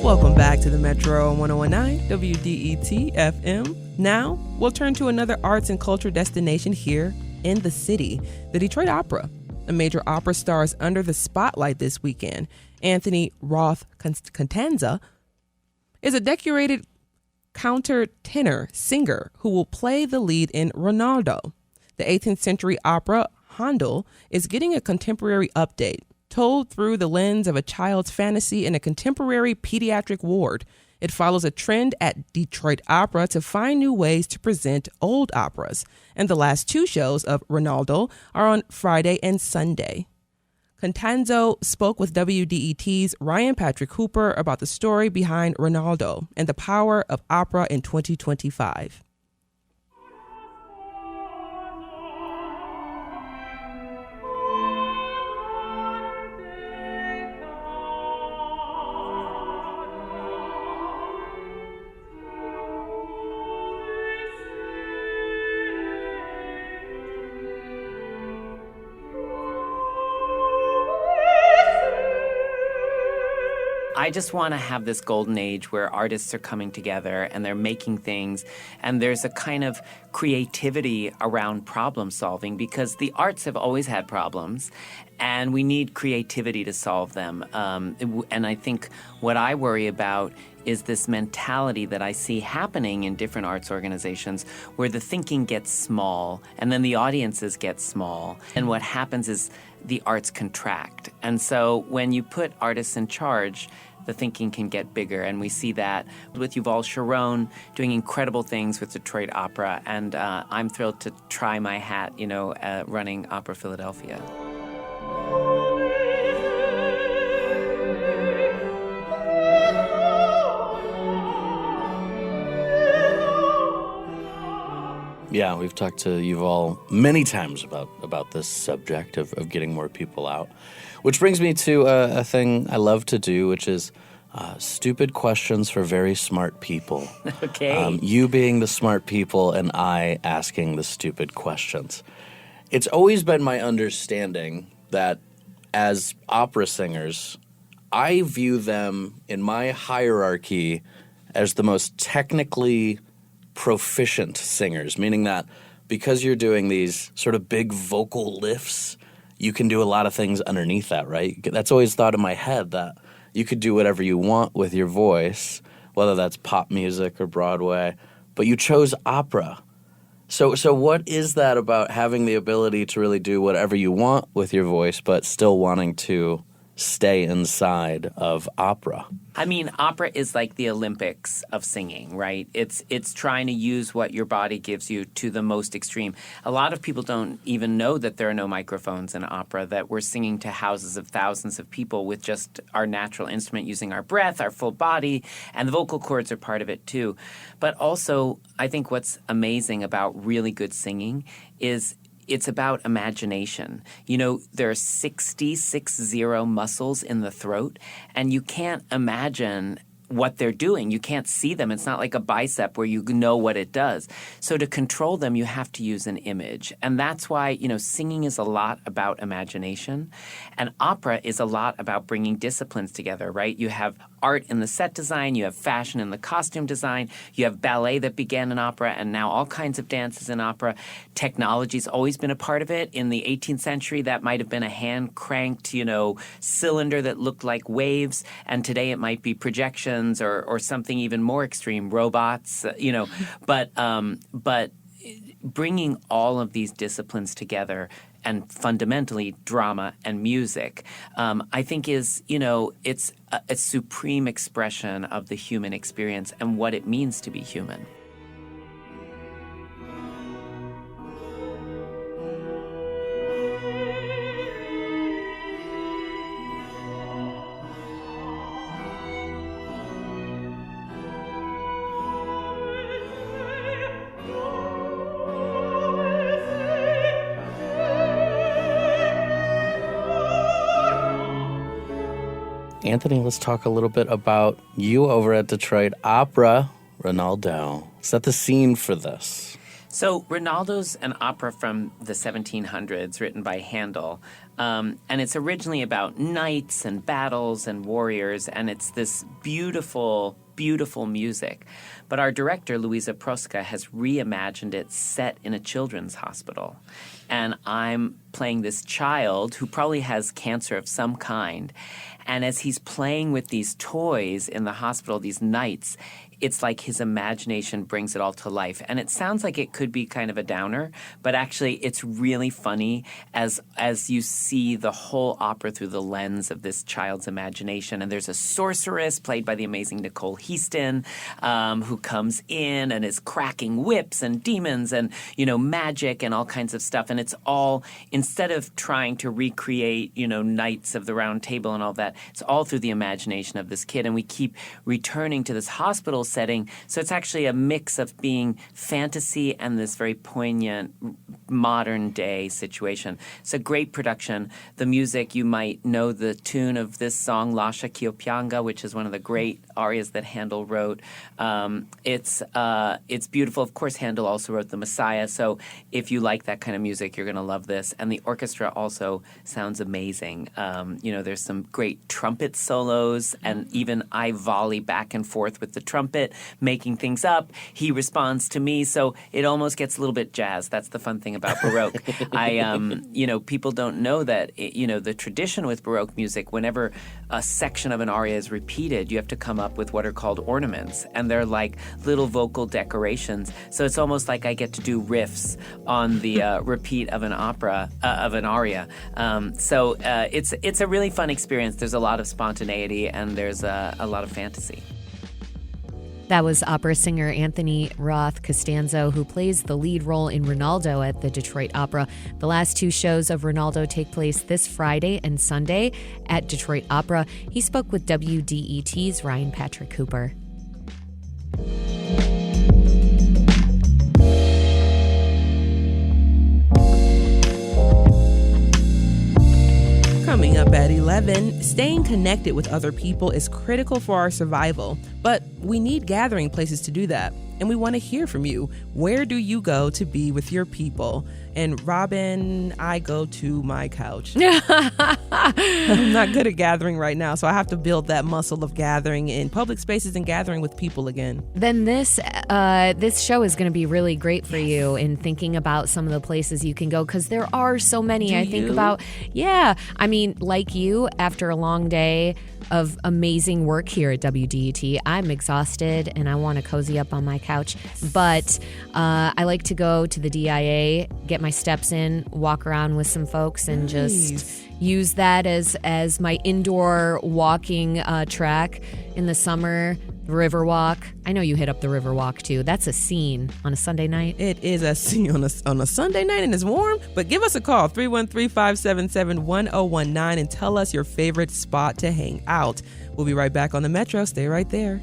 Welcome back to the Metro on 1019 WDET FM. Now, we'll turn to another arts and culture destination here in the city, the Detroit Opera. A major opera star is under the spotlight this weekend. Anthony Roth Costanzo is a decorated countertenor singer who will play the lead in Rinaldo. The 18th century opera, Handel, is getting a contemporary update, told through the lens of a child's fantasy in a contemporary pediatric ward. It follows a trend at Detroit Opera to find new ways to present old operas, and the last two shows of Rinaldo are on Friday and Sunday. Costanzo spoke with WDET's Ryan Patrick Hooper about the story behind Rinaldo and the power of opera in 2025. I just want to have this golden age where artists are coming together and they're making things, and there's a kind of creativity around problem solving, because the arts have always had problems and we need creativity to solve them. And I think what I worry about is this mentality that I see happening in different arts organizations where the thinking gets small and then the audiences get small. And what happens is the arts contract. And so when you put artists in charge, the thinking can get bigger. And we see that with Yuval Sharon doing incredible things with Detroit Opera. And I'm thrilled to try my hat, running Opera Philadelphia. Yeah, we've talked to Yuval many times about this subject of getting more people out. Which brings me to a thing I love to do, which is stupid questions for very smart people. Okay. You being the smart people and I asking the stupid questions. It's always been my understanding that as opera singers, I view them in my hierarchy as the most technically proficient singers, meaning that because you're doing these sort of big vocal lifts, you can do a lot of things underneath that, right? That's always thought in my head, that you could do whatever you want with your voice, whether that's pop music or Broadway, but you chose opera. So what is that about having the ability to really do whatever you want with your voice, but still wanting to stay inside of opera? I mean, opera is like the Olympics of singing, right? It's trying to use what your body gives you to the most extreme. A lot of people don't even know that there are no microphones in opera, that we're singing to houses of thousands of people with just our natural instrument, using our breath, our full body, and the vocal cords are part of it too. But also, I think what's amazing about really good singing is it's about imagination. There are 60 muscles in the throat, and you can't imagine what they're doing. You can't see them. It's not like a bicep where you know what it does. So to control them, you have to use an image. And that's why, singing is a lot about imagination, and opera is a lot about bringing disciplines together, right? You have art in the set design, you have fashion in the costume design, you have ballet that began in opera, and now all kinds of dances in opera. Technology's always been a part of it. In the 18th century, that might have been a hand-cranked, cylinder that looked like waves, and today it might be projections or something even more extreme, robots, But bringing all of these disciplines together, and fundamentally drama and music, I think is, it's a supreme expression of the human experience and what it means to be human. Anthony, let's talk a little bit about you over at Detroit Opera, Rinaldo. Set the scene for this. So Rinaldo's an opera from the 1700s written by Handel. And it's originally about knights and battles and warriors, and it's this beautiful, beautiful music. But our director, Louisa Proska, has reimagined it set in a children's hospital. And I'm playing this child who probably has cancer of some kind. And as he's playing with these toys in the hospital, these knights, it's like his imagination brings it all to life. And it sounds like it could be kind of a downer, but actually it's really funny as you see the whole opera through the lens of this child's imagination. And there's a sorceress played by the amazing Nicole Heaston who comes in and is cracking whips and demons and, magic and all kinds of stuff. And it's all, instead of trying to recreate, Knights of the Round Table and all that, it's all through the imagination of this kid. And we keep returning to this hospital setting. So it's actually a mix of being fantasy and this very poignant modern day situation. It's a great production. The music, you might know the tune of this song, Lascia ch'io pianga, which is one of the great arias that Handel wrote. It's beautiful. Of course, Handel also wrote The Messiah. So if you like that kind of music, you're going to love this. And the orchestra also sounds amazing. There's some great trumpet solos, and even I volley back and forth with the trumpet, making things up. He responds to me, so it almost gets a little bit jazz. That's the fun thing about Baroque. People don't know that, the tradition with Baroque music, whenever a section of an aria is repeated, you have to come up with what are called ornaments, and they're like little vocal decorations. So it's almost like I get to do riffs on the repeat of an opera, of an aria. So it's a really fun experience. There's a lot of spontaneity, and there's a lot of fantasy. That was opera singer Anthony Roth Costanzo, who plays the lead role in Rinaldo at the Detroit Opera. The last two shows of Rinaldo take place this Friday and Sunday at Detroit Opera. He spoke with WDET's Ryan Patrick Cooper. Coming up at 11, staying connected with other people is critical for our survival, but we need gathering places to do that. And we want to hear from you. Where do you go to be with your people? And Robin, I go to my couch. I'm not good at gathering right now, so I have to build that muscle of gathering in public spaces and gathering with people again. Then this show is going to be really great for you in thinking about some of the places you can go, because there are so many. Like you, after a long day of amazing work here at WDET, I'm exhausted and I want to cozy up on my couch. But I like to go to the DIA, get my steps in, walk around with some folks, and just use that as my indoor walking track. In the summer, the Riverwalk. I know you hit up the Riverwalk too. That's a scene on a Sunday night. It is a scene on a Sunday night, and it's warm. But give us a call, 313-577-1019, and tell us your favorite spot to hang out. We'll be right back on the Metro. Stay right there.